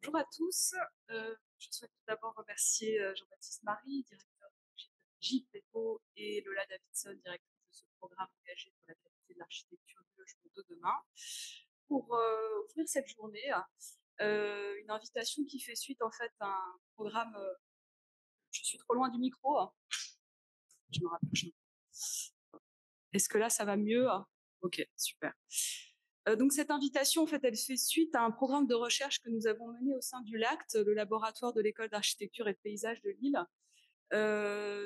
Bonjour à tous. Je souhaite tout d'abord remercier Jean-Baptiste Marie, directeur de JPEPO, et Lola Davidson, directrice de ce programme engagé pour la qualité de l'architecture du logement de demain, pour ouvrir cette journée. Une invitation qui fait suite en fait à un programme. Je suis trop loin du micro. Je me rapproche. Est-ce que là ça va mieux? Ok, super. Donc cette invitation, en fait, elle fait suite à un programme de recherche que nous avons mené au sein du LACT, le laboratoire de l'école d'architecture et de paysage de Lille.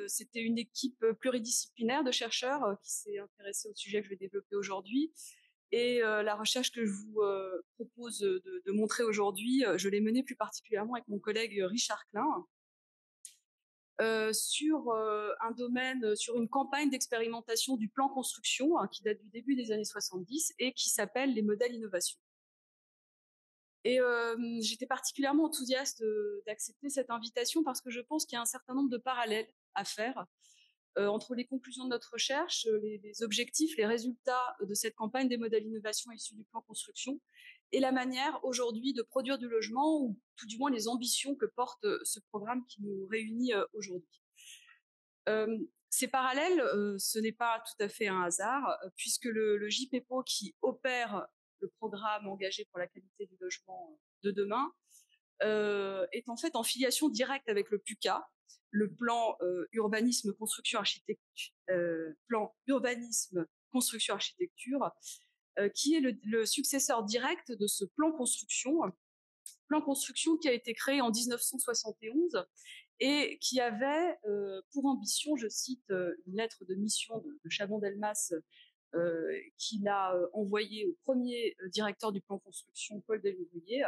C'était une équipe pluridisciplinaire de chercheurs qui s'est intéressée au sujet que je vais développer aujourd'hui. Et la recherche que je vous propose de montrer aujourd'hui, je l'ai menée plus particulièrement avec mon collègue Richard Klein, sur un domaine, sur une campagne d'expérimentation du plan construction qui date du début des années 70 et qui s'appelle les modèles innovation. Et j'étais particulièrement enthousiaste d'accepter cette invitation parce que je pense qu'il y a un certain nombre de parallèles à faire entre les conclusions de notre recherche, les objectifs, les résultats de cette campagne des modèles innovation issus du plan construction et la manière aujourd'hui de produire du logement, ou tout du moins les ambitions que porte ce programme qui nous réunit aujourd'hui. Ces parallèles, ce n'est pas tout à fait un hasard, puisque le JPEPO qui opère le programme engagé pour la qualité du logement de demain est en fait en filiation directe avec le PUCA, le plan urbanisme construction architecture, qui est le successeur direct de ce plan construction qui a été créé en 1971 et qui avait pour ambition, je cite une lettre de mission de Chabon-Delmas qu'il a envoyé au premier directeur du plan construction, Paul Delouvrier.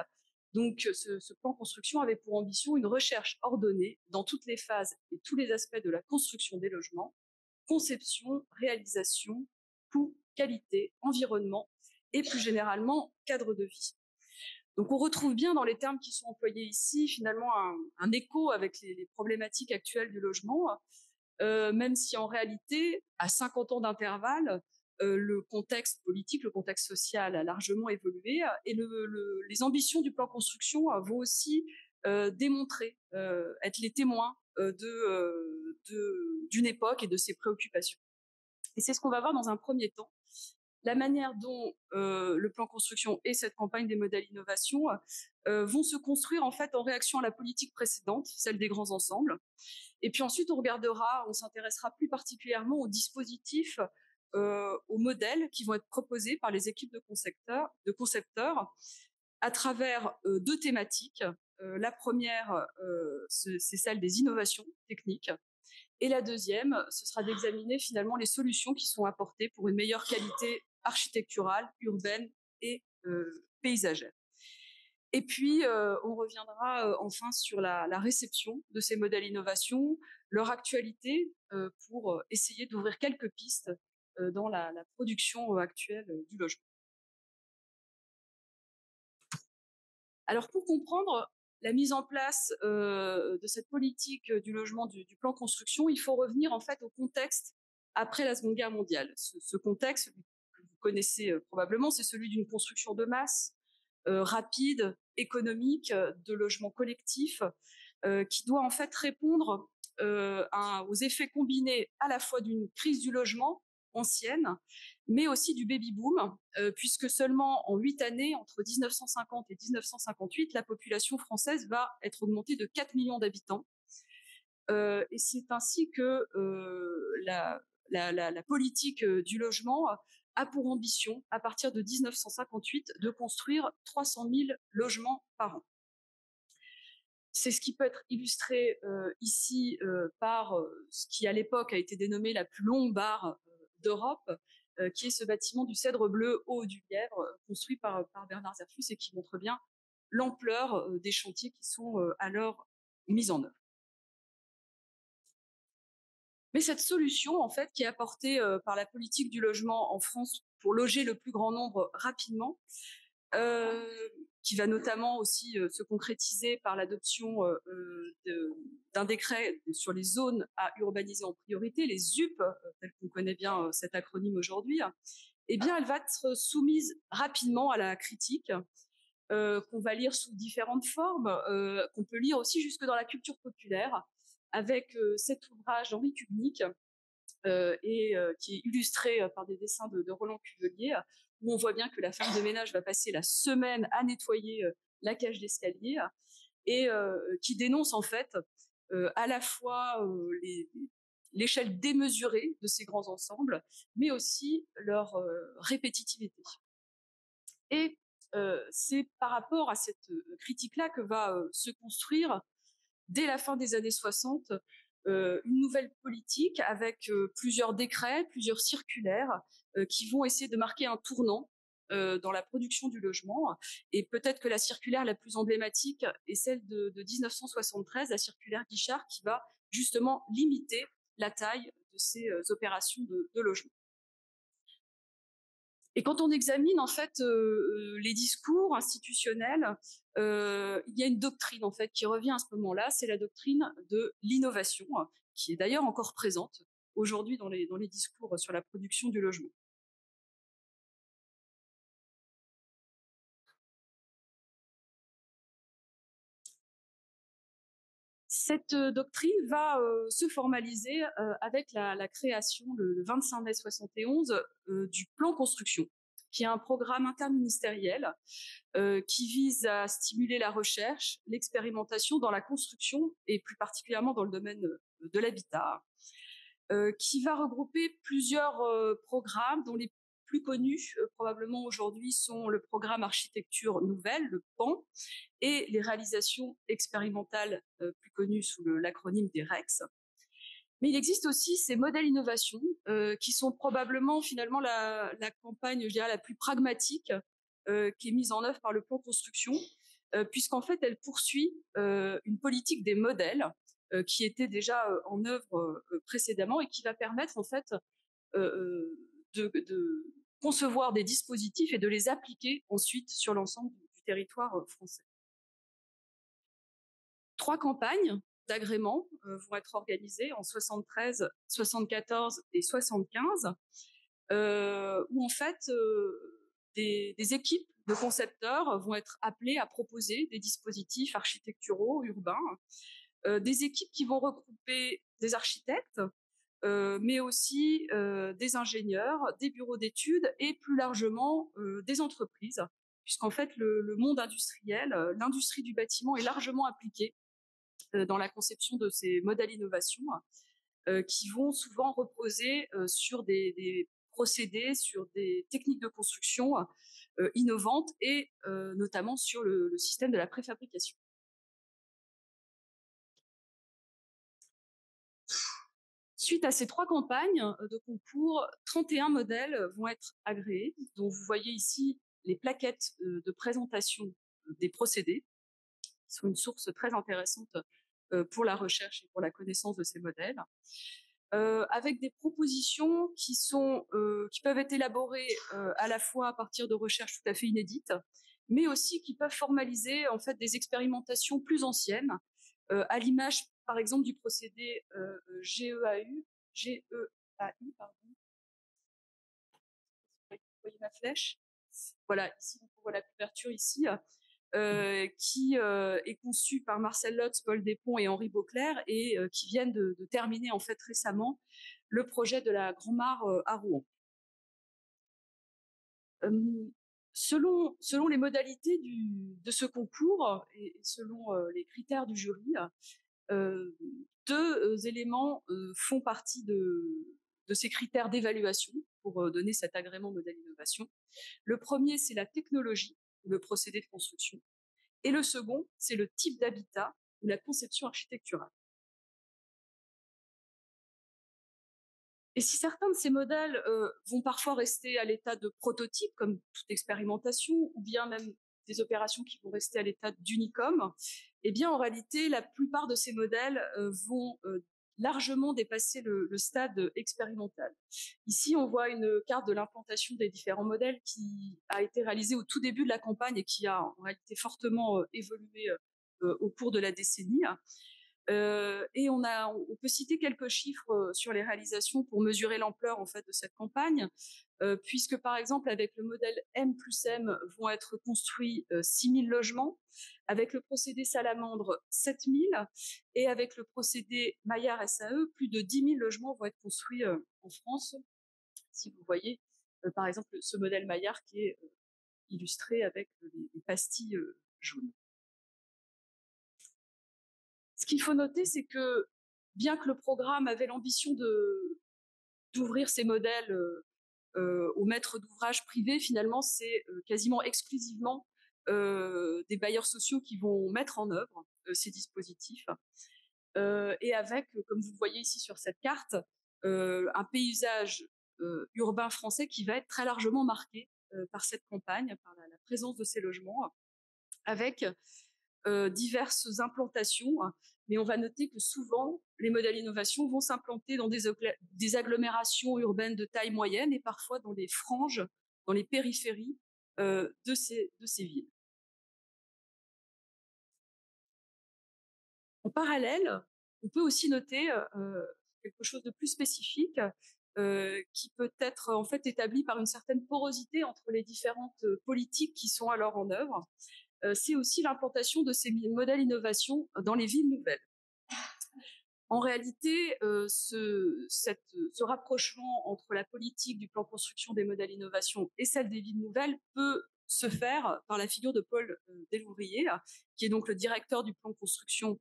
Donc ce plan construction avait pour ambition une recherche ordonnée dans toutes les phases et tous les aspects de la construction des logements: conception, réalisation, coût, qualité, environnement et plus généralement cadre de vie. Donc on retrouve bien dans les termes qui sont employés ici finalement un écho avec les problématiques actuelles du logement, même si en réalité, à 50 ans d'intervalle, le contexte politique, le contexte social a largement évolué et les ambitions du plan construction vont aussi démontrer, être les témoins d'une époque et de ses préoccupations. Et c'est ce qu'on va voir dans un premier temps. La manière dont le plan construction et cette campagne des modèles innovation vont se construire en fait en réaction à la politique précédente, celle des grands ensembles. Et puis ensuite, on s'intéressera plus particulièrement aux dispositifs, aux modèles qui vont être proposés par les équipes de concepteurs à travers deux thématiques. La première, c'est celle des innovations techniques. Et la deuxième, ce sera d'examiner finalement les solutions qui sont apportées pour une meilleure qualité architecturale, urbaine et paysagère. Et puis, on reviendra enfin sur la réception de ces modèles innovation, leur actualité, pour essayer d'ouvrir quelques pistes dans la production actuelle du logement. Alors, pour comprendre la mise en place de cette politique du logement du plan construction, il faut revenir en fait au contexte après la Seconde Guerre mondiale. Ce contexte que vous connaissez probablement, c'est celui d'une construction de masse, rapide, économique, de logements collectifs, qui doit en fait répondre aux effets combinés à la fois d'une crise du logement ancienne, mais aussi du baby-boom, puisque seulement en 8 années, entre 1950 et 1958, la population française va être augmentée de 4 millions d'habitants. Et c'est ainsi que la politique du logement a pour ambition, à partir de 1958, de construire 300 000 logements par an. C'est ce qui peut être illustré ici par ce qui, à l'époque, a été dénommé la plus longue barre d'Europe, qui est ce bâtiment du Cèdre Bleu au haut du Lièvre, construit par Bernard Zerfus et qui montre bien l'ampleur des chantiers qui sont alors mis en œuvre. Mais cette solution, en fait, qui est apportée par la politique du logement en France pour loger le plus grand nombre rapidement, qui va notamment aussi se concrétiser par l'adoption d'un décret sur les zones à urbaniser en priorité, les ZUP, tel qu'on connaît bien cet acronyme aujourd'hui, eh bien, elle va être soumise rapidement à la critique, qu'on va lire sous différentes formes, qu'on peut lire aussi jusque dans la culture populaire, avec cet ouvrage d'Henri Kubnik, qui est illustré par des dessins de Roland Cuvelier, où on voit bien que la femme de ménage va passer la semaine à nettoyer la cage d'escalier, et qui dénonce en fait à la fois l'échelle démesurée de ces grands ensembles, mais aussi leur répétitivité. Et c'est par rapport à cette critique-là que va se construire, dès la fin des années 60, une nouvelle politique avec plusieurs décrets, plusieurs circulaires qui vont essayer de marquer un tournant dans la production du logement. Et peut-être que la circulaire la plus emblématique est celle de 1973, la circulaire Guichard, qui va justement limiter la taille de ces opérations de logement. Et quand on examine en fait les discours institutionnels, il y a une doctrine en fait qui revient à ce moment-là, c'est la doctrine de l'innovation, qui est d'ailleurs encore présente aujourd'hui dans les discours sur la production du logement. Cette doctrine va se formaliser avec la création le 25 mai 71 du plan construction, qui est un programme interministériel qui vise à stimuler la recherche, l'expérimentation dans la construction et plus particulièrement dans le domaine de l'habitat, qui va regrouper plusieurs programmes dont les plus connus probablement aujourd'hui sont le programme Architecture Nouvelle, le PAN, et les réalisations expérimentales plus connues sous l'acronyme des REX. Mais il existe aussi ces modèles innovation qui sont probablement finalement la campagne, je dirais, la plus pragmatique qui est mise en œuvre par le plan construction, puisqu'en fait, elle poursuit une politique des modèles qui était déjà en œuvre précédemment et qui va permettre en fait de concevoir des dispositifs et de les appliquer ensuite sur l'ensemble du territoire français. 3 campagnes d'agrément vont être organisées en 73, 74 et 75, où en fait des équipes de concepteurs vont être appelées à proposer des dispositifs architecturaux urbains, des équipes qui vont regrouper des architectes, mais aussi des ingénieurs, des bureaux d'études et plus largement des entreprises, puisqu'en fait le monde industriel, l'industrie du bâtiment est largement impliquée dans la conception de ces modèles d'innovation qui vont souvent reposer sur des procédés, sur des techniques de construction innovantes et notamment sur le système de la préfabrication. Suite à ces 3 campagnes de concours, 31 modèles vont être agréés, dont vous voyez ici les plaquettes de présentation des procédés, qui sont une source très intéressante pour la recherche et pour la connaissance de ces modèles, avec des propositions qui peuvent être élaborées à la fois à partir de recherches tout à fait inédites, mais aussi qui peuvent formaliser en fait des expérimentations plus anciennes, à l'image par exemple du procédé GEAU, pardon. Vous voyez ma flèche? Voilà, ici on voit la couverture ici, qui est conçu par Marcel Lotz, Paul Despont et Henri Beauclerc, et qui viennent de terminer en fait récemment le projet de la Grand Mare à Rouen. Selon les modalités de ce concours et selon les critères du jury, 2 éléments font partie de ces critères d'évaluation pour donner cet agrément modèle innovation. Le premier, c'est la technologie, le procédé de construction. Et le second, c'est le type d'habitat ou la conception architecturale. Et si certains de ces modèles vont parfois rester à l'état de prototype, comme toute expérimentation, ou bien même des opérations qui vont rester à l'état d'unicum, eh bien en réalité, la plupart de ces modèles vont largement dépasser le stade expérimental. Ici, on voit une carte de l'implantation des différents modèles qui a été réalisée au tout début de la campagne et qui a en réalité fortement évolué au cours de la décennie. Et on peut citer quelques chiffres sur les réalisations pour mesurer l'ampleur en fait de cette campagne, puisque par exemple avec le modèle M+M vont être construits 6 000 logements, avec le procédé Salamandre 7 000, et avec le procédé Maillard SAE plus de 10 000 logements vont être construits en France. Si vous voyez par exemple ce modèle Maillard qui est illustré avec les pastilles jaunes. Ce qu'il faut noter, c'est que bien que le programme avait l'ambition d'ouvrir ces modèles aux maîtres d'ouvrage privés, finalement, c'est quasiment exclusivement des bailleurs sociaux qui vont mettre en œuvre ces dispositifs. Et avec, comme vous voyez ici sur cette carte, un paysage urbain français qui va être très largement marqué par cette campagne, par la présence de ces logements, avec diverses implantations, mais on va noter que souvent, les modèles innovation vont s'implanter dans des agglomérations urbaines de taille moyenne et parfois dans les franges, dans les périphéries de ces villes. En parallèle, on peut aussi noter quelque chose de plus spécifique qui peut être en fait établi par une certaine porosité entre les différentes politiques qui sont alors en œuvre. C'est aussi l'implantation de ces modèles innovation dans les villes nouvelles. En réalité, ce rapprochement entre la politique du plan construction des modèles innovation et celle des villes nouvelles peut se faire par la figure de Paul Delouvrier, qui est donc le directeur du plan construction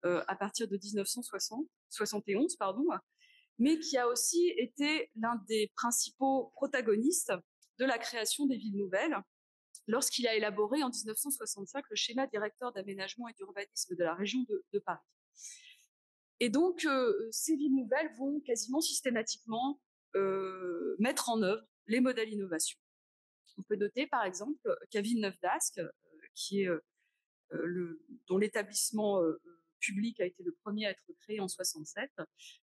à partir de 1971, mais qui a aussi été l'un des principaux protagonistes de la création des villes nouvelles, lorsqu'il a élaboré en 1965 le schéma directeur d'aménagement et d'urbanisme de la région de Paris. Et donc, ces villes nouvelles vont quasiment systématiquement mettre en œuvre les modèles innovation. On peut noter par exemple qu'à Villeneuve-d'Ascq, qui est dont l'établissement public a été le premier à être créé en 67,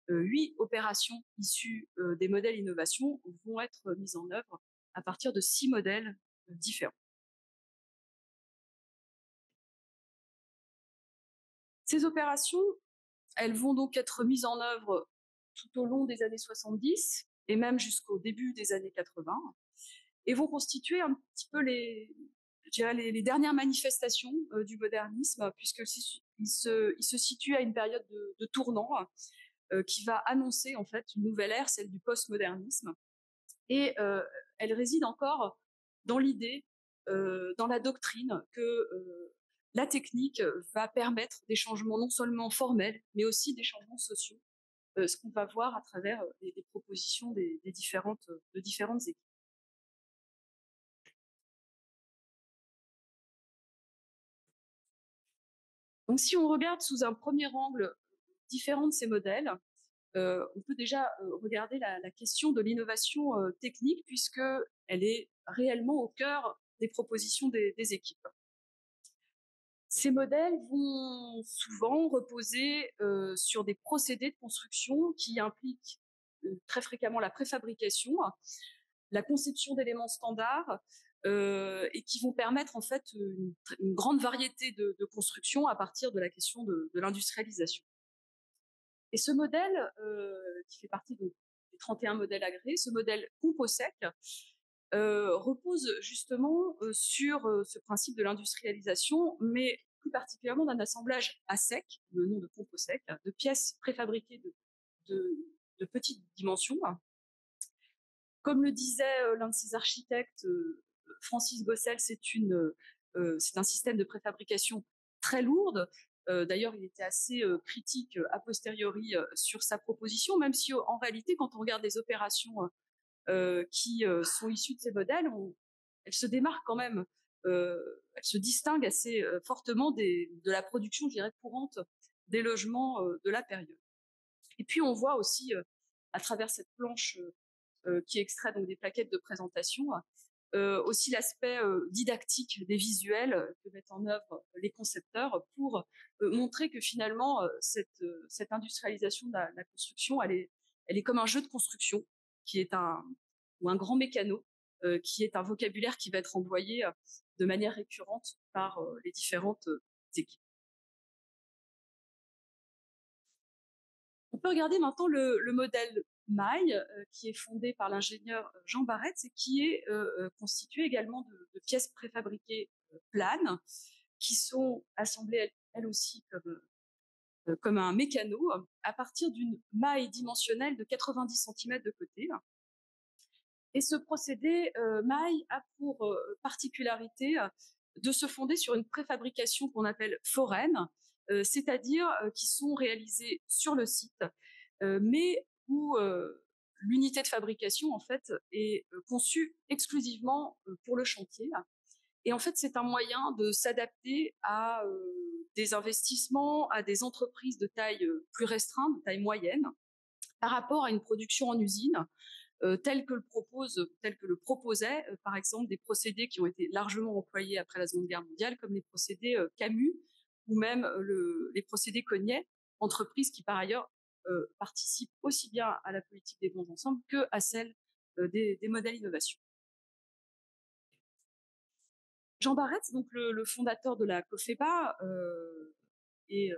8 opérations issues des modèles innovation vont être mises en œuvre à partir de 6 modèles différents. Ces opérations, elles vont donc être mises en œuvre tout au long des années 70 et même jusqu'au début des années 80 et vont constituer un petit peu les dernières manifestations du modernisme, puisqu'il se situe à une période de tournant qui va annoncer en fait une nouvelle ère, celle du postmodernisme. Et elle réside encore dans l'idée, dans la doctrine que la technique va permettre des changements non seulement formels, mais aussi des changements sociaux, ce qu'on va voir à travers les propositions de différentes équipes. Donc si on regarde sous un premier angle différent de ces modèles, on peut déjà regarder la question de l'innovation technique, puisqu'elle est réellement au cœur des propositions des équipes. Ces modèles vont souvent reposer sur des procédés de construction qui impliquent très fréquemment la préfabrication, la conception d'éléments standards et qui vont permettre en fait une grande variété de constructions à partir de la question de l'industrialisation. Et ce modèle, qui fait partie des 31 modèles agréés, ce modèle compo-sec, repose justement sur ce principe de l'industrialisation, mais plus particulièrement d'un assemblage à sec, le nom de compo-sec, de pièces préfabriquées de, de petites dimensions. Comme le disait l'un de ses architectes, Francis Gossel, c'est un système de préfabrication très lourde. D'ailleurs, il était assez critique a posteriori sur sa proposition, même si en réalité, quand on regarde les opérations qui sont issues de ces modèles, elles se démarquent quand même, elles se distinguent assez fortement de la production, je dirais, courante des logements de la période. Et puis, on voit aussi, à travers cette planche qui extrait donc des plaquettes de présentation, aussi l'aspect didactique des visuels que mettent en œuvre les concepteurs pour montrer que finalement cette industrialisation de la construction, elle est comme un jeu de construction qui est ou un grand mécano qui est un vocabulaire qui va être employé de manière récurrente par les différentes équipes. peut regarder maintenant le modèle maille, qui est fondé par l'ingénieur Jean Barretz et qui est constitué également de pièces préfabriquées planes, qui sont assemblées elles aussi comme un mécano, à partir d'une maille dimensionnelle de 90 cm de côté. Et ce procédé maille a pour particularité de se fonder sur une préfabrication qu'on appelle foraine, c'est-à-dire qui sont réalisées sur le site, mais où l'unité de fabrication en fait est conçue exclusivement pour le chantier. Et en fait, c'est un moyen de s'adapter à des investissements, à des entreprises de taille plus restreinte, de taille moyenne, par rapport à une production en usine, tel que le proposaient, par exemple, des procédés qui ont été largement employés après la Seconde Guerre mondiale, comme les procédés Camus ou même les procédés Cognet, entreprises qui par ailleurs participent aussi bien à la politique des bons ensembles que à celle des modèles innovation. Jean Barretz, donc le fondateur de la COFEPA, et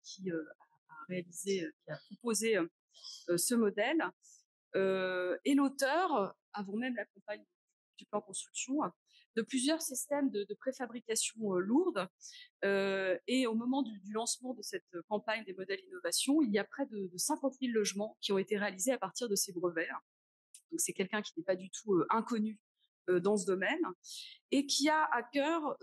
qui a réalisé, qui a proposé ce modèle, est l'auteur, avant même la campagne du plan construction, de plusieurs systèmes de préfabrication lourde. Et au moment du lancement de cette campagne des modèles innovation, il y a près de 50 000 logements qui ont été réalisés à partir de ces brevets. Donc c'est quelqu'un qui n'est pas du tout inconnu dans ce domaine et qui a à cœur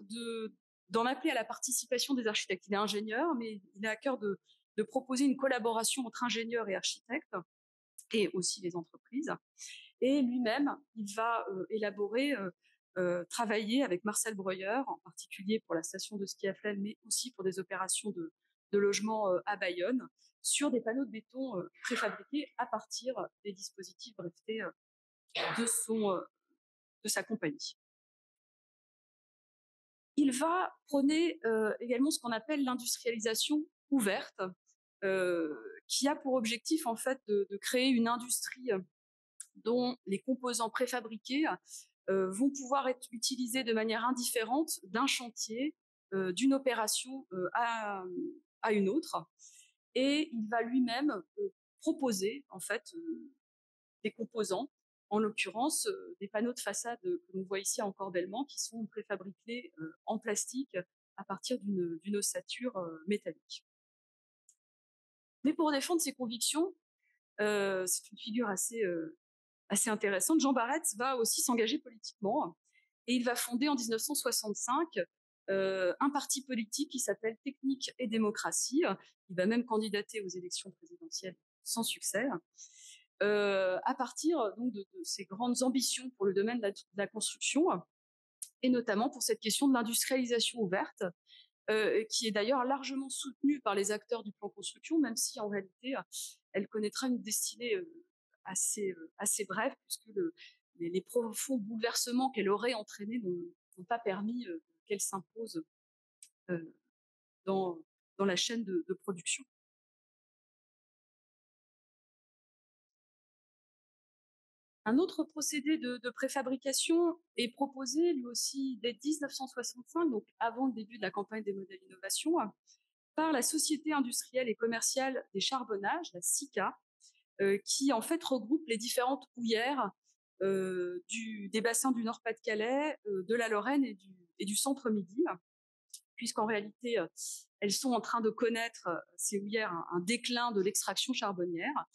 d'en appeler à la participation des architectes. Il est ingénieur, mais il a à cœur de proposer une collaboration entre ingénieurs et architectes et aussi les entreprises. Et lui-même, il va travailler avec Marcel Breuer, en particulier pour la station de ski à Flaine, mais aussi pour des opérations de logement à Bayonne, sur des panneaux de béton préfabriqués à partir des dispositifs brevetés de sa compagnie. Il va prôner également ce qu'on appelle l'industrialisation ouverte, qui a pour objectif en fait de créer une industrie dont les composants préfabriqués vont pouvoir être utilisés de manière indifférente d'un chantier, d'une opération à une autre. Et il va lui-même proposer en fait des composants, en l'occurrence des panneaux de façade que l'on voit ici à Encorbellement, qui sont préfabriqués en plastique à partir d'une ossature métallique. Mais pour défendre ses convictions, c'est une figure assez intéressante. Jean Barretz va aussi s'engager politiquement et il va fonder en 1965 un parti politique qui s'appelle Technique et Démocratie. Il va même candidater aux élections présidentielles sans succès. À partir donc de ses grandes ambitions pour le domaine de la construction et notamment pour cette question de l'industrialisation ouverte, qui est d'ailleurs largement soutenue par les acteurs du plan construction, même si en réalité elle connaîtra une destinée assez brève, puisque les profonds bouleversements qu'elle aurait entraînés n'ont pas permis qu'elle s'impose euh, dans la chaîne de production. Un autre procédé de préfabrication est proposé lui aussi dès 1965, donc avant le début de la campagne des modèles innovation, par la Société industrielle et commerciale des charbonnages, la SICA, qui en fait regroupe les différentes houillères des bassins du Nord-Pas-de-Calais, de la Lorraine et du centre-midi, puisqu'en réalité, elles sont en train de connaître, ces houillères, un déclin de l'extraction charbonnière.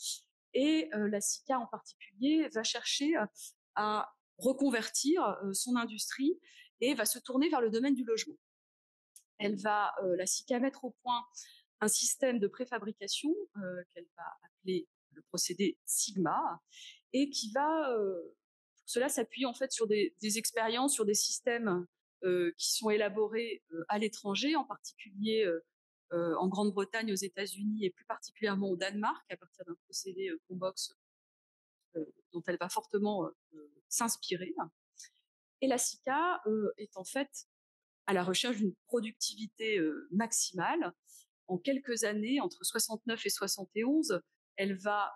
Et la SICA en particulier va chercher à reconvertir son industrie et va se tourner vers le domaine du logement. La SICA, mettre au point un système de préfabrication qu'elle va appeler le procédé Sigma et qui va, pour cela, s'appuyer en fait sur des expériences, sur des systèmes qui sont élaborés à l'étranger, en particulier en Grande-Bretagne, aux États-Unis et plus particulièrement au Danemark, à partir d'un procédé Combox dont elle va fortement s'inspirer. Et la SICA est en fait à la recherche d'une productivité maximale. En quelques années, entre 69 et 71, elle va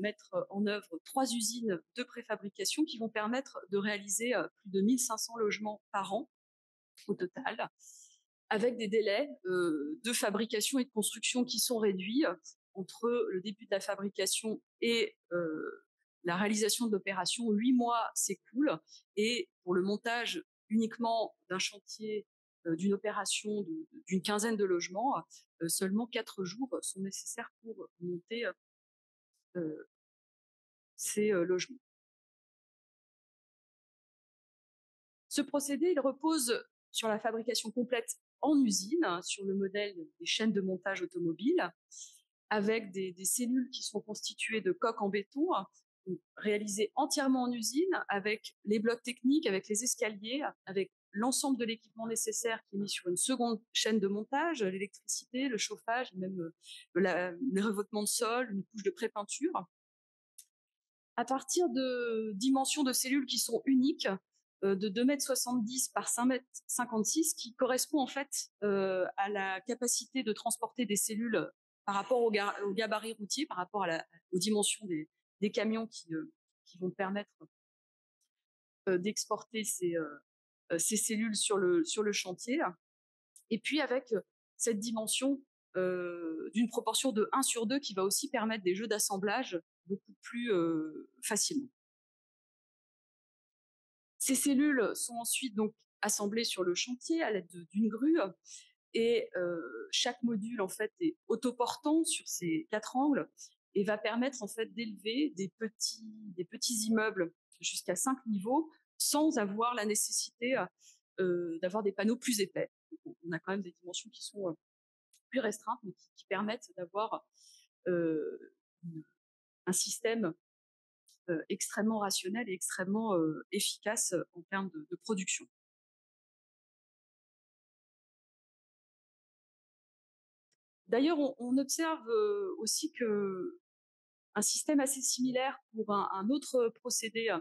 mettre en œuvre 3 usines de préfabrication qui vont permettre de réaliser plus de 1500 logements par an au total, avec des délais de fabrication et de construction qui sont réduits entre le début de la fabrication et la réalisation de l'opération, 8 mois s'écoulent, et pour le montage uniquement d'un chantier, d'une opération d'une quinzaine de logements, seulement 4 jours sont nécessaires pour monter ces logements. Ce procédé, il repose sur la fabrication complète en usine, sur le modèle des chaînes de montage automobiles, avec des cellules qui sont constituées de coques en béton, réalisées entièrement en usine, avec les blocs techniques, avec les escaliers, avec l'ensemble de l'équipement nécessaire qui est mis sur une seconde chaîne de montage, l'électricité, le chauffage, même les revêtements de sol, une couche de pré-peinture. À partir de dimensions de cellules qui sont uniques, de 2,70 m par 5,56 m, qui correspond en fait à la capacité de transporter des cellules par rapport au gabarit routier, par rapport aux dimensions des camions qui vont permettre d'exporter ces cellules sur le chantier. Et puis avec cette dimension d'une proportion de 1/2 qui va aussi permettre des jeux d'assemblage beaucoup plus facilement. Ces cellules sont ensuite donc assemblées sur le chantier à l'aide d'une grue, et chaque module en fait est autoportant sur ces 4 angles et va permettre en fait d'élever des petits immeubles jusqu'à 5 niveaux sans avoir la nécessité d'avoir des panneaux plus épais. Donc, on a quand même des dimensions qui sont plus restreintes, mais qui permettent d'avoir un système extrêmement rationnel et extrêmement efficace en termes de production. D'ailleurs, on observe aussi qu'un système assez similaire pour un autre procédé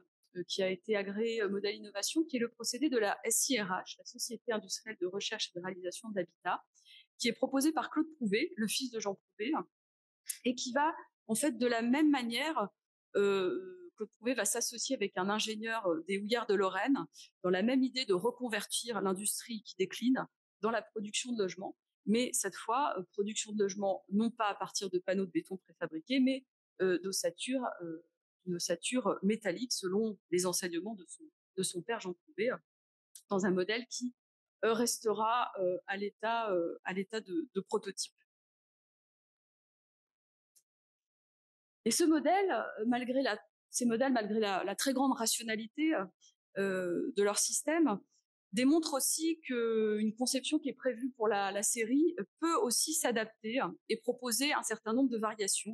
qui a été agréé Modèle Innovation, qui est le procédé de la SIRH, la Société industrielle de recherche et de réalisation de l'habitat, qui est proposé par Claude Prouvé, le fils de Jean Prouvé, et qui va en fait de la même manière, Claude Prouvé va s'associer avec un ingénieur des Houillères de Lorraine dans la même idée de reconvertir l'industrie qui décline dans la production de logements, mais cette fois production de logements non pas à partir de panneaux de béton préfabriqués, mais d'ossature métallique selon les enseignements de son père Jean Prouvé, dans un modèle qui restera à l'état de prototype. Et ce modèle, malgré la très grande rationalité de leur système, démontre aussi qu'une conception qui est prévue pour la série peut aussi s'adapter et proposer un certain nombre de variations,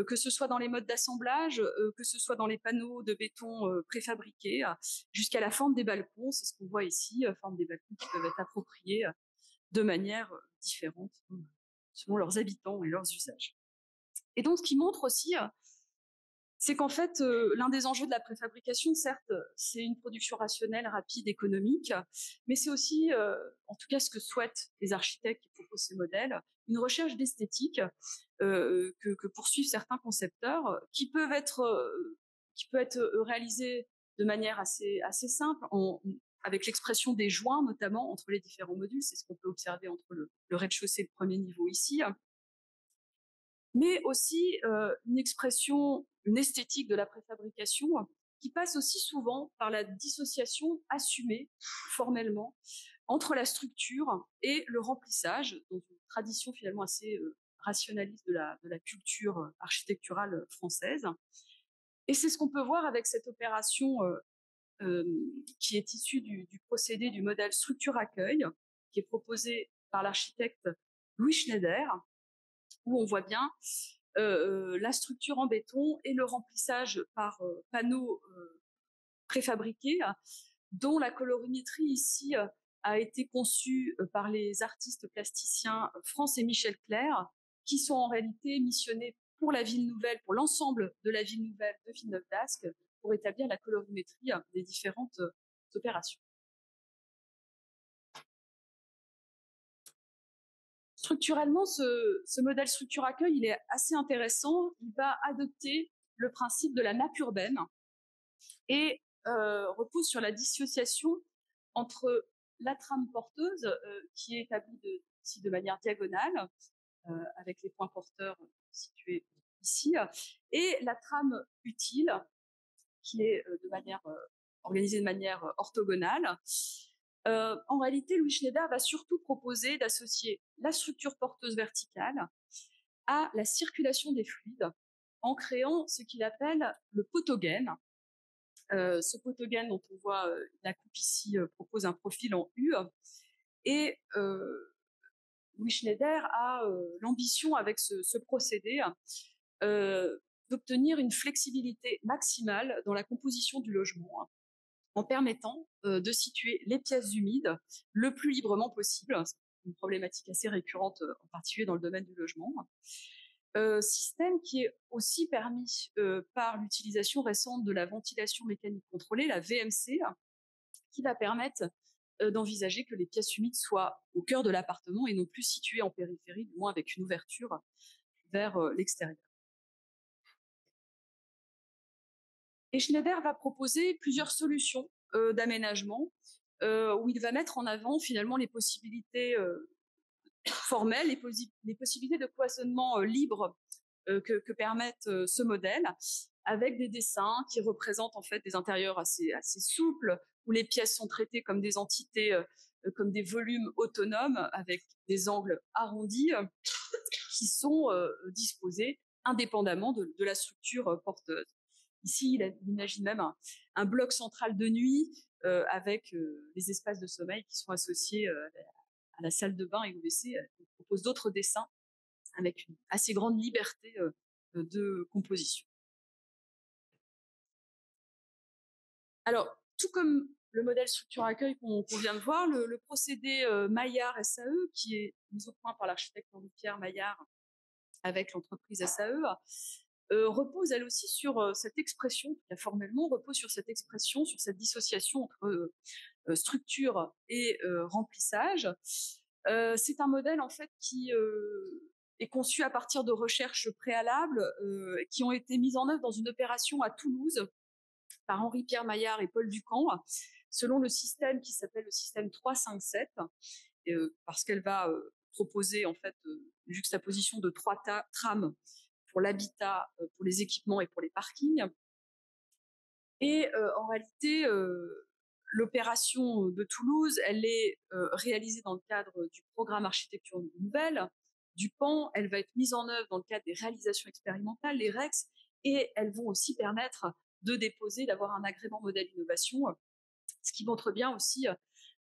que ce soit dans les modes d'assemblage, que ce soit dans les panneaux de béton préfabriqués, jusqu'à la forme des balcons. C'est ce qu'on voit ici, forme des balcons qui peuvent être appropriés de manière différente selon leurs habitants et leurs usages. Et donc, ce qui montre aussi, c'est qu'en fait, l'un des enjeux de la préfabrication, certes, c'est une production rationnelle, rapide, économique, mais c'est aussi, en tout cas ce que souhaitent les architectes qui proposent ces modèles, une recherche d'esthétique que poursuivent certains concepteurs, qui peut être réalisée de manière assez simple, avec l'expression des joints notamment entre les différents modules. C'est ce qu'on peut observer entre le rez-de-chaussée et le premier niveau ici, mais aussi une esthétique de la préfabrication qui passe aussi souvent par la dissociation assumée formellement entre la structure et le remplissage, dans une tradition finalement assez rationaliste de la culture architecturale française. Et c'est ce qu'on peut voir avec cette opération qui est issue du procédé du modèle structure-accueil, qui est proposé par l'architecte Louis Schneider, où on voit bien la structure en béton et le remplissage par panneaux préfabriqués, dont la colorimétrie ici a été conçue par les artistes plasticiens France et Michel Clerc, qui sont en réalité missionnés pour la ville nouvelle, pour l'ensemble de la ville nouvelle de Villeneuve-d'Ascq, pour établir la colorimétrie des différentes opérations. Structurellement, ce modèle structure-accueil, il est assez intéressant. Il va adopter le principe de la nappe urbaine et repose sur la dissociation entre la trame porteuse, qui est établie ici de manière diagonale, avec les points porteurs situés ici, et la trame utile, qui est organisée de manière orthogonale. En réalité, Louis Schneider va surtout proposer d'associer la structure porteuse verticale à la circulation des fluides en créant ce qu'il appelle le potogène. Ce potogène dont on voit la coupe ici propose un profil en U, et Louis Schneider a l'ambition avec ce procédé d'obtenir une flexibilité maximale dans la composition du logement, en permettant de situer les pièces humides le plus librement possible. C'est une problématique assez récurrente, en particulier dans le domaine du logement. Système qui est aussi permis par l'utilisation récente de la ventilation mécanique contrôlée, la VMC, qui va permettre d'envisager que les pièces humides soient au cœur de l'appartement et non plus situées en périphérie, du moins avec une ouverture vers l'extérieur. Et Schneider va proposer plusieurs solutions d'aménagement où il va mettre en avant finalement les possibilités formelles, les possibilités de cloisonnement libre que permettent ce modèle, avec des dessins qui représentent en fait des intérieurs assez souples, où les pièces sont traitées comme des entités, comme des volumes autonomes, avec des angles arrondis qui sont disposés indépendamment de la structure porteuse. Ici, il imagine même un bloc central de nuit avec les espaces de sommeil qui sont associés à la salle de bain et au WC. Il propose d'autres dessins avec une assez grande liberté de composition. Alors, tout comme le modèle structure accueil qu'on vient de voir, le procédé Maillard SAE, qui est mis au point par l'architecte Henri-Pierre Maillard avec l'entreprise SAE, repose elle aussi sur cette expression, formellement repose sur cette expression, sur cette dissociation entre structure et remplissage. C'est un modèle en fait qui est conçu à partir de recherches préalables qui ont été mises en œuvre dans une opération à Toulouse par Henri-Pierre Maillard et Paul Ducamp, selon le système qui s'appelle le système 3-5-7, parce qu'elle va proposer en fait une juxtaposition de trois trames pour l'habitat, pour les équipements et pour les parkings. Et en réalité, l'opération de Toulouse, elle est réalisée dans le cadre du programme Architecture Nouvelle du PAN. Elle va être mise en œuvre dans le cadre des réalisations expérimentales, les REX, et elles vont aussi permettre de déposer, d'avoir un agrément modèle innovation, ce qui montre bien aussi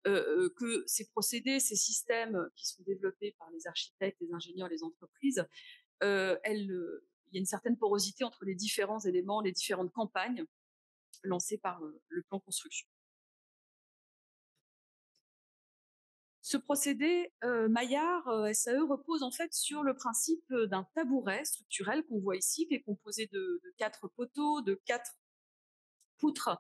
que ces procédés, ces systèmes qui sont développés par les architectes, les ingénieurs, les entreprises, il y a une certaine porosité entre les différents éléments, les différentes campagnes lancées par le plan construction. Ce procédé Maillard SAE repose en fait sur le principe d'un tabouret structurel qu'on voit ici, qui est composé de 4 poteaux, de 4 poutres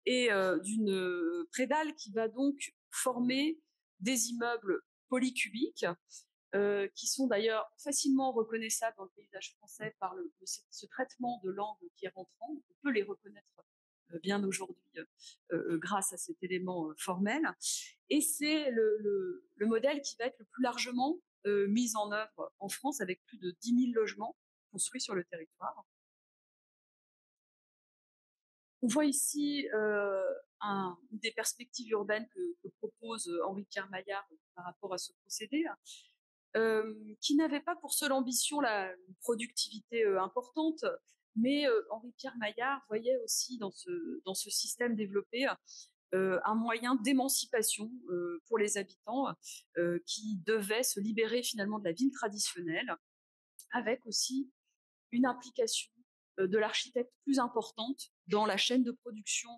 et d'une prédale qui va donc former des immeubles polycubiques qui sont d'ailleurs facilement reconnaissables dans le paysage français par ce traitement de l'angle qui est rentrant. On peut les reconnaître bien aujourd'hui grâce à cet élément formel. Et c'est le modèle qui va être le plus largement mis en œuvre en France, avec plus de 10 000 logements construits sur le territoire. On voit ici une des perspectives urbaines que propose Henri-Pierre Maillard par rapport à ce procédé, qui n'avait pas pour seule ambition la productivité importante, mais Henri-Pierre Maillard voyait aussi dans ce système développé un moyen d'émancipation pour les habitants qui devaient se libérer finalement de la ville traditionnelle, avec aussi une implication de l'architecte plus importante dans la chaîne de production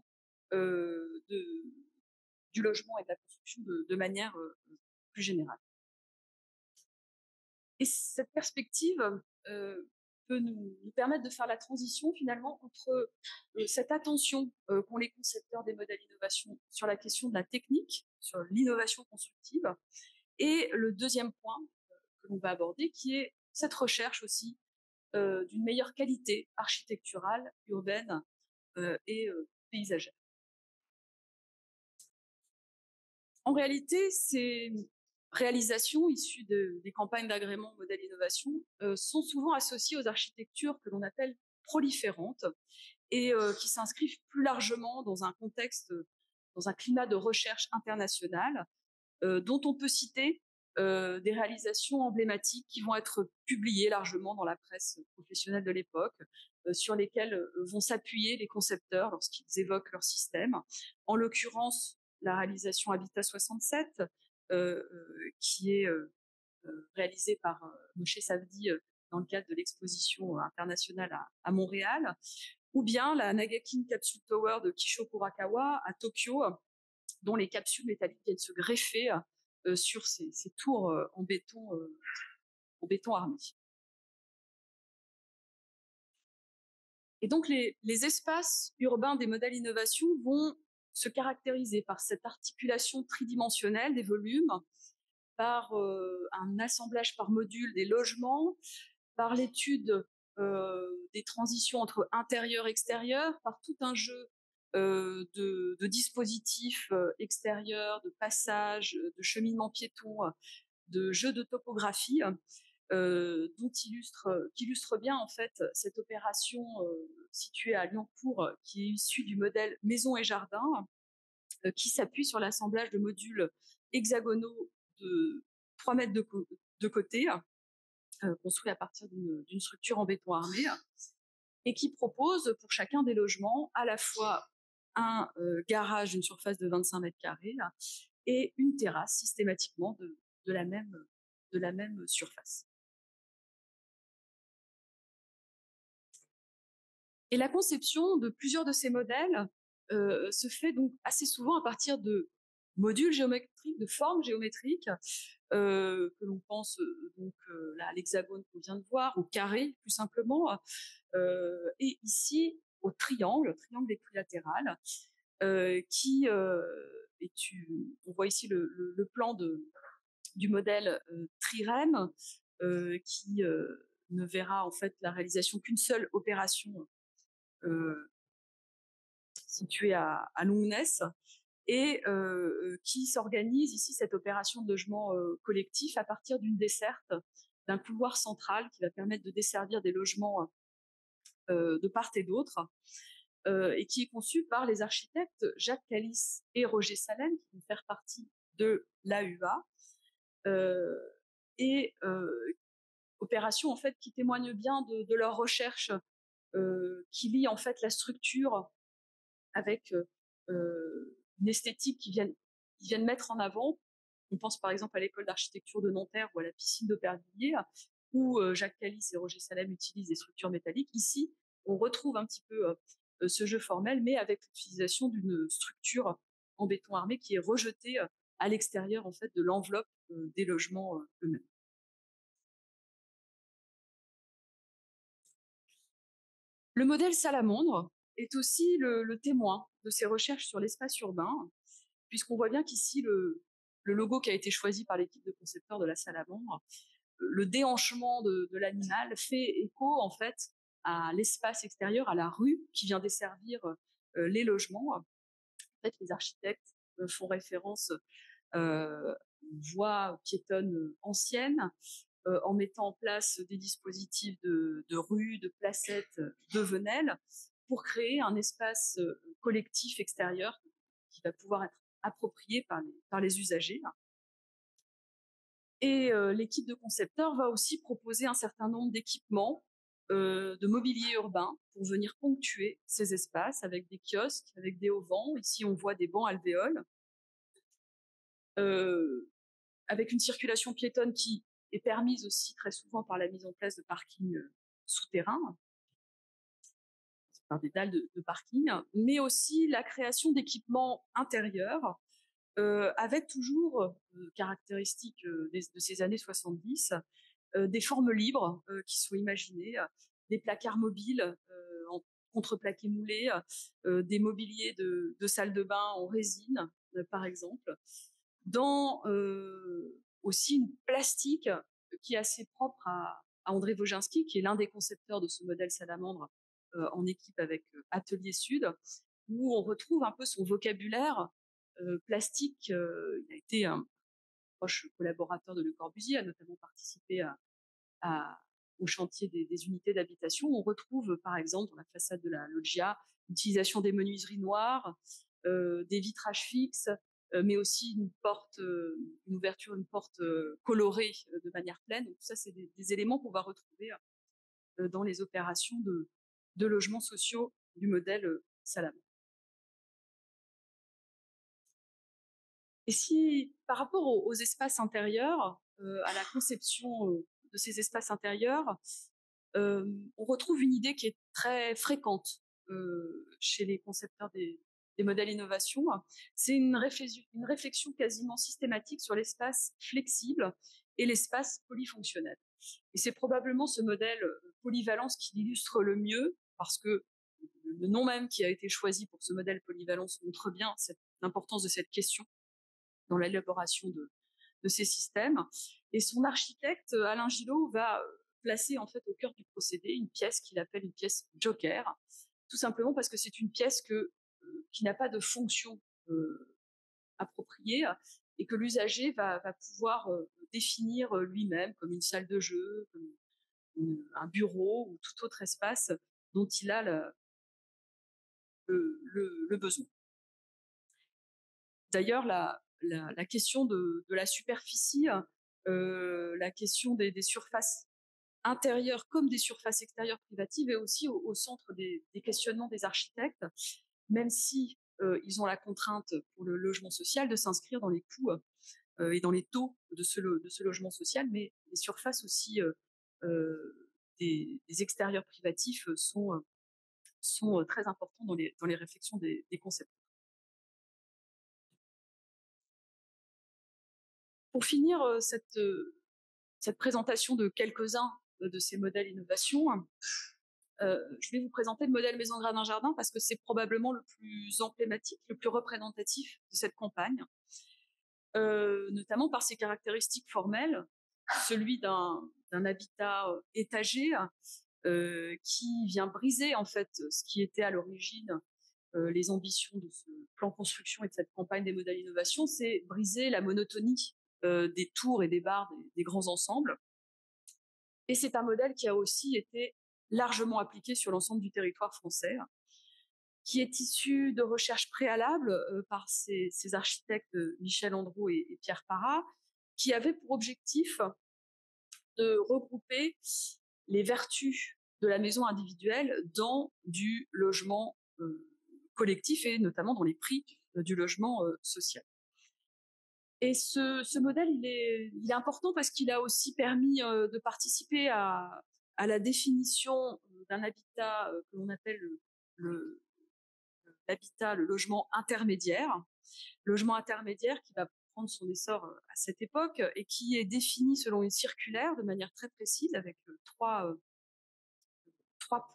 du logement et de la construction de manière plus générale. Et cette perspective peut nous permettre de faire la transition finalement entre cette attention qu'ont les concepteurs des modèles d'innovation sur la question de la technique, sur l'innovation constructive, et le deuxième point que l'on va aborder, qui est cette recherche aussi d'une meilleure qualité architecturale, urbaine et paysagère. En réalité, c'est réalisations issues des campagnes d'agrément modèle innovation sont souvent associées aux architectures que l'on appelle proliférantes et qui s'inscrivent plus largement dans un contexte, dans un climat de recherche internationale, dont on peut citer des réalisations emblématiques qui vont être publiées largement dans la presse professionnelle de l'époque, sur lesquelles vont s'appuyer les concepteurs lorsqu'ils évoquent leur système. En l'occurrence, la réalisation Habitat 67, qui est réalisée par Moshe Safdie dans le cadre de l'exposition internationale à Montréal, ou bien la Nagakin Capsule Tower de Kisho Kurakawa à Tokyo, dont les capsules métalliques viennent se greffer sur ces tours en béton armé. Et donc les espaces urbains des modèles innovation vont se caractériser par cette articulation tridimensionnelle des volumes, par un assemblage par module des logements, par l'étude des transitions entre intérieur et extérieur, par tout un jeu de dispositifs extérieurs, de passages, de cheminement piéton, de jeux de topographie, qui illustre bien en fait cette opération située à Liancourt, qui est issue du modèle maison et jardin, qui s'appuie sur l'assemblage de modules hexagonaux de 3 mètres de côté, construits à partir d'une structure en béton armé, et qui propose pour chacun des logements à la fois un garage d'une surface de 25 mètres carrés et une terrasse systématiquement de la même surface. Et la conception de plusieurs de ces modèles se fait donc assez souvent à partir de modules géométriques, de formes géométriques, que l'on pense donc là à l'hexagone qu'on vient de voir, au carré plus simplement, et ici au triangle équilatéral, qui on voit ici le plan du modèle trirème, qui ne verra en fait la réalisation qu'une seule opération située à Longness, et qui s'organise ici cette opération de logement collectif à partir d'une desserte d'un couloir central qui va permettre de desservir des logements de part et d'autre, et qui est conçu par les architectes Jacques Calice et Roger Salem, qui vont faire partie de l'AUA, et opération en fait qui témoigne bien de leur recherche, qui lie en fait la structure avec une esthétique qu'ils viennent mettre en avant. On pense par exemple à l'école d'architecture de Nanterre ou à la piscine d'Aubervilliers, où Jacques Calice et Roger Salem utilisent des structures métalliques. Ici, on retrouve un petit peu ce jeu formel, mais avec l'utilisation d'une structure en béton armé qui est rejetée à l'extérieur en fait de l'enveloppe des logements eux-mêmes. Le modèle Salamandre est aussi le témoin de ces recherches sur l'espace urbain, puisqu'on voit bien qu'ici, le logo qui a été choisi par l'équipe de concepteurs de la Salamandre, le déhanchement de l'animal fait écho en fait à l'espace extérieur, à la rue qui vient desservir les logements. En fait, les architectes font référence aux voies piétonnes anciennes, en mettant en place des dispositifs de rues, de placettes, de venelles, pour créer un espace collectif extérieur qui va pouvoir être approprié par les usagers. Et l'équipe de concepteurs va aussi proposer un certain nombre d'équipements de mobilier urbain pour venir ponctuer ces espaces avec des kiosques, avec des auvents. Ici, on voit des bancs alvéoles, avec une circulation piétonne qui est permise aussi très souvent par la mise en place de parkings souterrains, par des dalles de parking, mais aussi la création d'équipements intérieurs, avec toujours caractéristiques de ces années 70, des formes libres qui sont imaginées, des placards mobiles en contreplaqué moulé, des mobiliers de salle de bain en résine, par exemple, dans aussi une plastique qui est assez propre à André Woginski, qui est l'un des concepteurs de ce modèle salamandre, en équipe avec Atelier Sud, où on retrouve un peu son vocabulaire plastique. Il a été proche collaborateur de Le Corbusier, a notamment participé au chantier des unités d'habitation. On retrouve par exemple dans la façade de la loggia l'utilisation des menuiseries noires, des vitrages fixes, mais aussi une ouverture, une porte colorée de manière pleine. Donc, tout ça, c'est des éléments qu'on va retrouver dans les opérations de logements sociaux du modèle Salamon. Et si, par rapport aux espaces intérieurs, à la conception de ces espaces intérieurs, on retrouve une idée qui est très fréquente chez les concepteurs des modèles innovation. C'est une réflexion quasiment systématique sur l'espace flexible et l'espace polyfonctionnel. Et c'est probablement ce modèle polyvalence qui l'illustre le mieux, parce que le nom même qui a été choisi pour ce modèle polyvalence montre bien l'importance de cette question dans l'élaboration de ces systèmes. Et son architecte, Alain Gillot, va placer en fait au cœur du procédé une pièce qu'il appelle une pièce joker, tout simplement parce que c'est une pièce qui n'a pas de fonction appropriée et que l'usager va pouvoir définir lui-même comme une salle de jeu, comme un bureau ou tout autre espace dont il a le besoin. D'ailleurs, la question de la superficie, la question des surfaces intérieures comme des surfaces extérieures privatives est aussi au centre des questionnements des architectes, même si ils ont la contrainte pour le logement social de s'inscrire dans les coûts et dans les taux de ce logement social, mais les surfaces aussi des extérieurs privatifs sont très importants dans les réflexions des concepteurs. Pour finir cette présentation de quelques-uns de ces modèles innovation, je vais vous présenter le modèle Maison Gradin Jardin parce que c'est probablement le plus emblématique, le plus représentatif de cette campagne, notamment par ses caractéristiques formelles, celui d'un habitat étagé qui vient briser en fait ce qui était à l'origine les ambitions de ce plan construction et de cette campagne des modèles innovation, c'est briser la monotonie des tours et des barres des grands ensembles. Et c'est un modèle qui a aussi été largement appliqué sur l'ensemble du territoire français, qui est issu de recherches préalables par ces architectes Michel Andreau et Pierre Parra, qui avaient pour objectif de regrouper les vertus de la maison individuelle dans du logement collectif et notamment dans les prix du logement social. Et ce modèle, il est important parce qu'il a aussi permis de participer à la définition d'un habitat que l'on appelle l'habitat, le logement intermédiaire. Logement intermédiaire qui va prendre son essor à cette époque et qui est défini selon une circulaire de manière très précise avec trois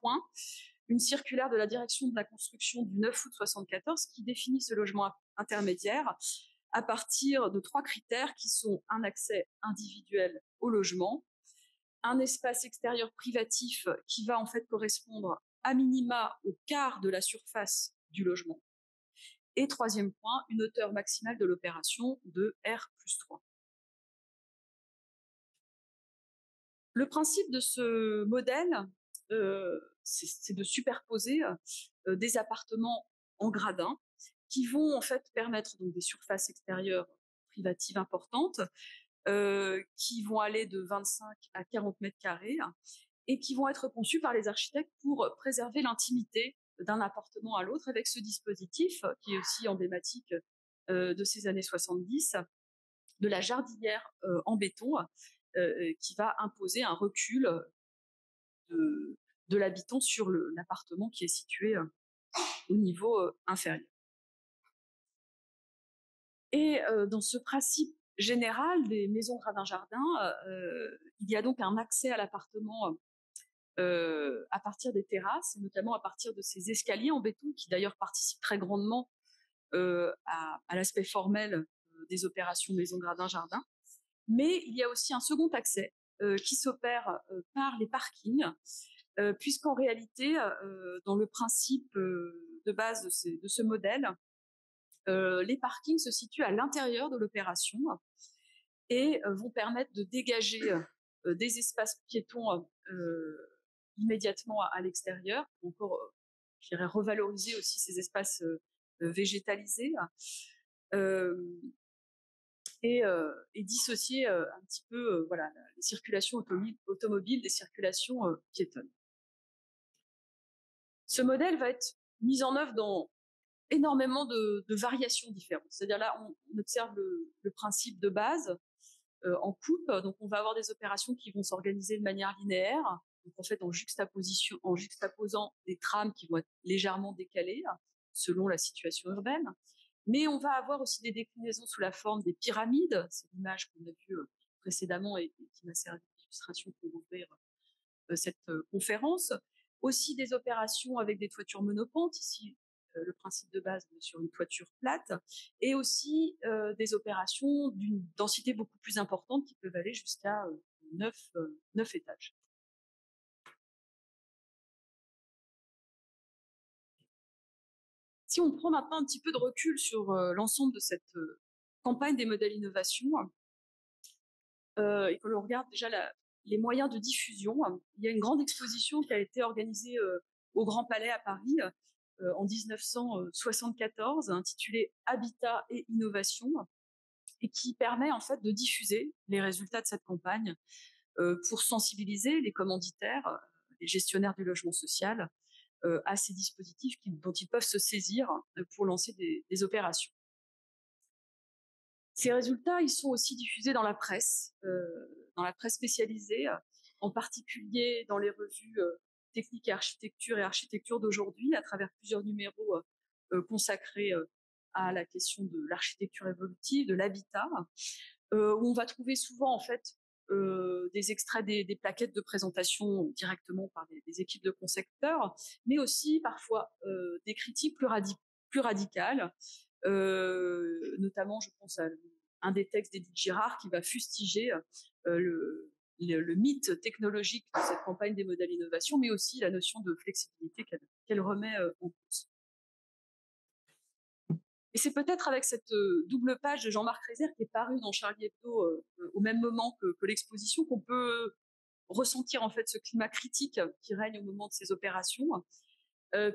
points. Une circulaire de la direction de la construction du 9 août 1974 qui définit ce logement intermédiaire à partir de 3 critères qui sont un accès individuel au logement, un espace extérieur privatif qui va en fait correspondre à minima au quart de la surface du logement, et troisième point, une hauteur maximale de l'opération de R+3. Le principe de ce modèle, c'est de superposer des appartements en gradin qui vont en fait permettre donc des surfaces extérieures privatives importantes qui vont aller de 25 à 40 mètres carrés et qui vont être conçus par les architectes pour préserver l'intimité d'un appartement à l'autre avec ce dispositif qui est aussi emblématique de ces années 70, de la jardinière en béton qui va imposer un recul de l'habitant sur l'appartement qui est situé au niveau inférieur. Et dans ce principe général des maisons gradin-jardin, il y a donc un accès à l'appartement à partir des terrasses, et notamment à partir de ces escaliers en béton qui d'ailleurs participent très grandement à l'aspect formel des opérations maison gradin-jardin. Mais il y a aussi un second accès qui s'opère par les parkings, puisqu'en réalité, dans le principe de base de ce modèle, les parkings se situent à l'intérieur de l'opération et vont permettre de dégager des espaces piétons immédiatement à l'extérieur, encore, je dirais, revaloriser aussi ces espaces végétalisés, et dissocier un petit peu voilà, les circulations automobiles des circulations piétonnes. Ce modèle va être mis en œuvre dans énormément de variations différentes. C'est-à-dire là, on observe le principe de base en coupe. Donc, on va avoir des opérations qui vont s'organiser de manière linéaire. Donc, en fait, en juxtaposant des trames qui vont être légèrement décalées selon la situation urbaine. Mais on va avoir aussi des déclinaisons sous la forme des pyramides. C'est l'image qu'on a vue précédemment et qui m'a servi d'illustration pour ouvrir cette conférence. Aussi des opérations avec des toitures monopentes, ici le principe de base sur une toiture plate, et aussi des opérations d'une densité beaucoup plus importante qui peuvent aller jusqu'à 9 étages. Si on prend maintenant un petit peu de recul sur l'ensemble de cette campagne des modèles innovation, et que l'on regarde déjà les moyens de diffusion, il y a une grande exposition qui a été organisée au Grand Palais à Paris en 1974, intitulée Habitat et innovation, et qui permet en fait de diffuser les résultats de cette campagne pour sensibiliser les commanditaires, les gestionnaires du logement social à ces dispositifs dont ils peuvent se saisir pour lancer des opérations. Ces résultats, ils sont aussi diffusés dans la presse spécialisée, en particulier dans les revues Technique et Architecture d'aujourd'hui, à travers plusieurs numéros consacrés à la question de l'architecture évolutive, de l'habitat, où on va trouver souvent en fait des extraits des plaquettes de présentation directement par des équipes de concepteurs, mais aussi parfois des critiques plus radicales, notamment je pense à un des textes d'Édith Girard qui va fustiger le mythe technologique de cette campagne des modèles innovation, mais aussi la notion de flexibilité qu'elle remet en cause. Et c'est peut-être avec cette double page de Jean-Marc Rézère qui est parue dans Charlie Hebdo au même moment que l'exposition qu'on peut ressentir en fait ce climat critique qui règne au moment de ces opérations,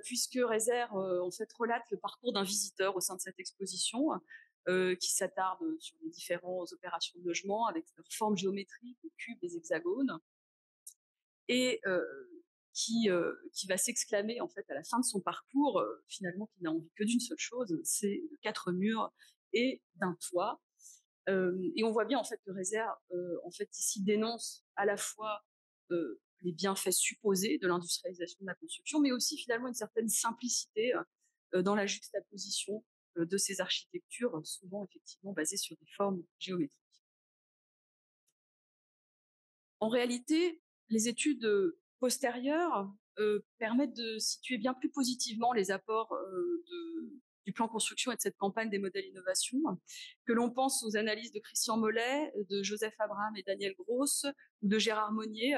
puisque Rézère en fait relate le parcours d'un visiteur au sein de cette exposition qui s'attarde sur les différentes opérations de logement avec leurs formes géométriques, les cubes, les hexagones, et qui va s'exclamer en fait à la fin de son parcours, finalement qu'il n'a envie que d'une seule chose, c'est de 4 murs et d'un toit. Et on voit bien en fait que Rézère en fait ici dénonce à la fois les bienfaits supposés de l'industrialisation de la construction, mais aussi finalement une certaine simplicité dans la juxtaposition de ces architectures, souvent effectivement basées sur des formes géométriques. En réalité, les études postérieures permettent de situer bien plus positivement les apports du plan construction et de cette campagne des modèles innovation, que l'on pense aux analyses de Christian Mollet, de Joseph Abraham et Daniel Gross, ou de Gérard Monnier.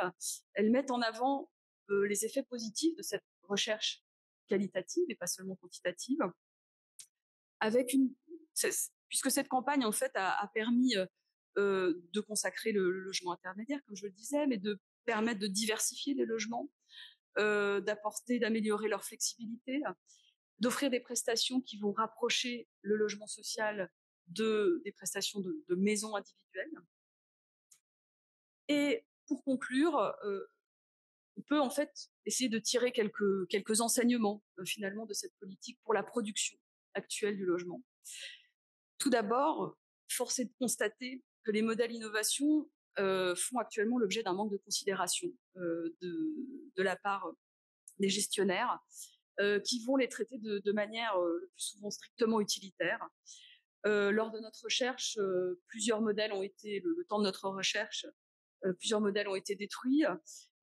Elles mettent en avant les effets positifs de cette recherche qualitative et pas seulement quantitative, puisque cette campagne en fait a permis de consacrer le logement intermédiaire, comme je le disais, mais de permettre de diversifier les logements, d'améliorer leur flexibilité, d'offrir des prestations qui vont rapprocher le logement social des prestations de maisons individuelles. Et pour conclure, on peut en fait essayer de tirer quelques enseignements finalement de cette politique pour la production actuelle du logement. Tout d'abord, force est de constater que les modèles innovation font actuellement l'objet d'un manque de considération de la part des gestionnaires qui vont les traiter de manière le plus souvent strictement utilitaire. Lors de notre recherche, plusieurs modèles ont été, le temps de notre recherche, plusieurs modèles ont été détruits.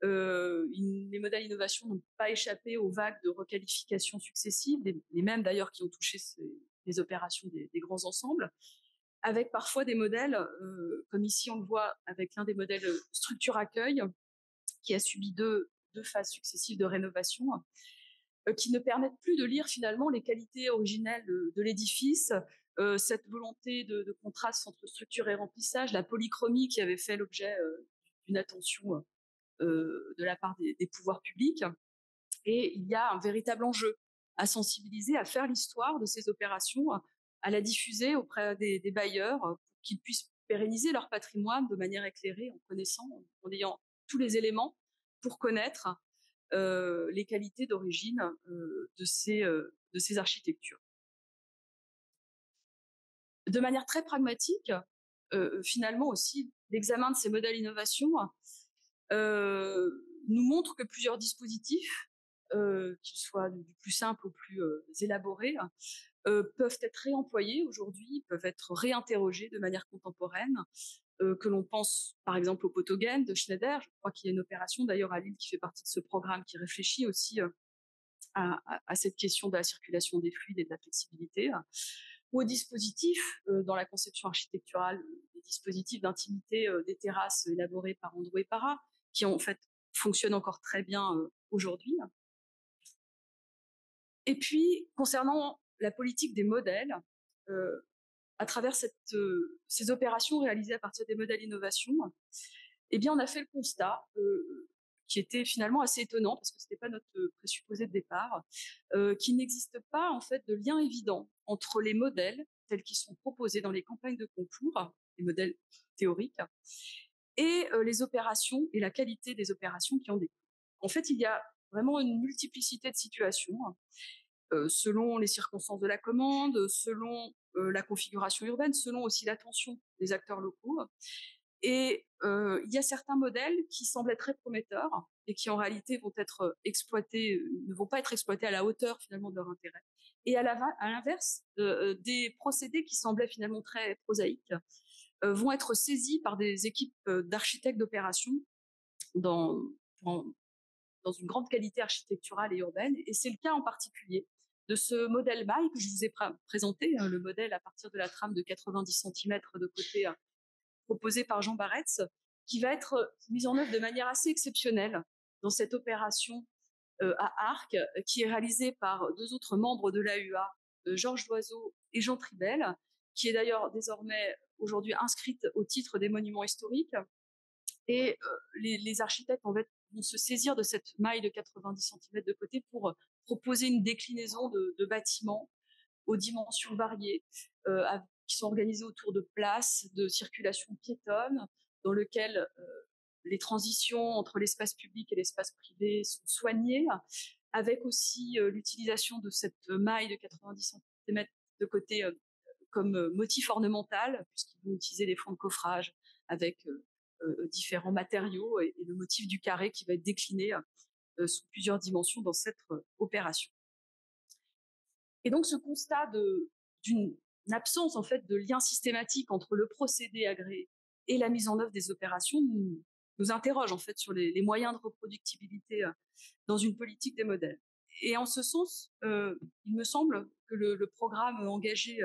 Les modèles innovation n'ont pas échappé aux vagues de requalification successives, les mêmes d'ailleurs qui ont touché les opérations des grands ensembles, avec parfois des modèles, comme ici on le voit avec l'un des modèles structure accueil, qui a subi deux phases successives de rénovation, qui ne permettent plus de lire finalement les qualités originelles de l'édifice, cette volonté de contraste entre structure et remplissage, la polychromie qui avait fait l'objet d'une attention de la part des pouvoirs publics. Et il y a un véritable enjeu à sensibiliser, à faire l'histoire de ces opérations, à la diffuser auprès des bailleurs pour qu'ils puissent pérenniser leur patrimoine de manière éclairée, en connaissant, en ayant tous les éléments pour connaître les qualités d'origine de ces architectures. De manière très pragmatique, finalement aussi, l'examen de ces modèles innovation nous montre que plusieurs dispositifs, qu'ils soient du plus simple au plus élaboré, peuvent être réemployés aujourd'hui, peuvent être réinterrogés de manière contemporaine, que l'on pense par exemple au Photogène de Schneider. Je crois qu'il y a une opération d'ailleurs à Lille qui fait partie de ce programme qui réfléchit aussi à cette question de la circulation des fluides et de la flexibilité, ou aux dispositifs dans la conception architecturale, des dispositifs d'intimité des terrasses élaborés par Andro et Para, qui en fait fonctionnent encore très bien aujourd'hui. Et puis, concernant la politique des modèles, à travers ces opérations réalisées à partir des modèles innovation, eh bien, on a fait le constat, qui était finalement assez étonnant, parce que ce n'était pas notre présupposé de départ, qu'il n'existe pas en fait de lien évident entre les modèles tels qu'ils sont proposés dans les campagnes de concours, les modèles théoriques, et les opérations et la qualité des opérations qui en découlent. En fait, il y a vraiment une multiplicité de situations, selon les circonstances de la commande, selon la configuration urbaine, selon aussi l'attention des acteurs locaux. Et il y a certains modèles qui semblent être très prometteurs et qui en réalité vont être exploités, ne vont pas être exploités à la hauteur finalement de leur intérêt. Et à l'inverse, des procédés qui semblaient finalement très prosaïques vont être saisis par des équipes d'architectes d'opération dans, dans une grande qualité architecturale et urbaine. Et c'est le cas en particulier de ce modèle maille que je vous ai présenté, le modèle à partir de la trame de 90 cm de côté proposé par Jean Barretz, qui va être mis en œuvre de manière assez exceptionnelle dans cette opération à Arques, qui est réalisée par deux autres membres de l'AUA, Georges Loiseau et Jean Tribel, qui est d'ailleurs désormais aujourd'hui inscrite au titre des monuments historiques. Et les architectes en fait, vont se saisir de cette maille de 90 cm de côté pour proposer une déclinaison de bâtiments aux dimensions variées, qui sont organisés autour de places de circulation piétonne, dans lequel les transitions entre l'espace public et l'espace privé sont soignées, avec aussi l'utilisation de cette maille de 90 cm de côté comme motif ornemental, puisqu'ils vont utiliser des fonds de coffrage avec différents matériaux et le motif du carré qui va être décliné sous plusieurs dimensions dans cette opération. Et donc ce constat d'une absence en fait de lien systématique entre le procédé agréé et la mise en œuvre des opérations nous interroge en fait sur les moyens de reproductibilité dans une politique des modèles. Et en ce sens, il me semble que le programme engagé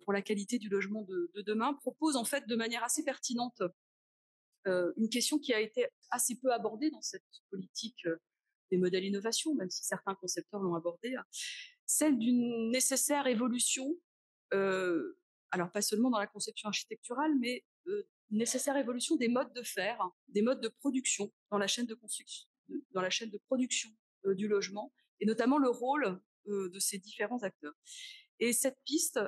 pour la qualité du logement de demain propose en fait de manière assez pertinente une question qui a été assez peu abordée dans cette politique des modèles innovation, même si certains concepteurs l'ont abordée, celle d'une nécessaire évolution, alors pas seulement dans la conception architecturale, mais nécessaire évolution des modes de faire, des modes de production dans la chaîne de construction, dans la chaîne de production du logement, et notamment le rôle de ces différents acteurs. Et cette piste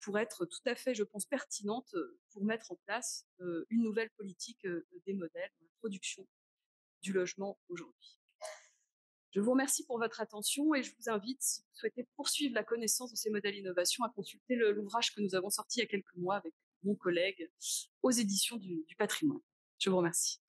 pour être tout à fait, je pense, pertinente pour mettre en place une nouvelle politique des modèles de production du logement aujourd'hui. Je vous remercie pour votre attention et je vous invite, si vous souhaitez poursuivre la connaissance de ces modèles innovation, à consulter l'ouvrage que nous avons sorti il y a quelques mois avec mon collègue aux éditions du Patrimoine. Je vous remercie.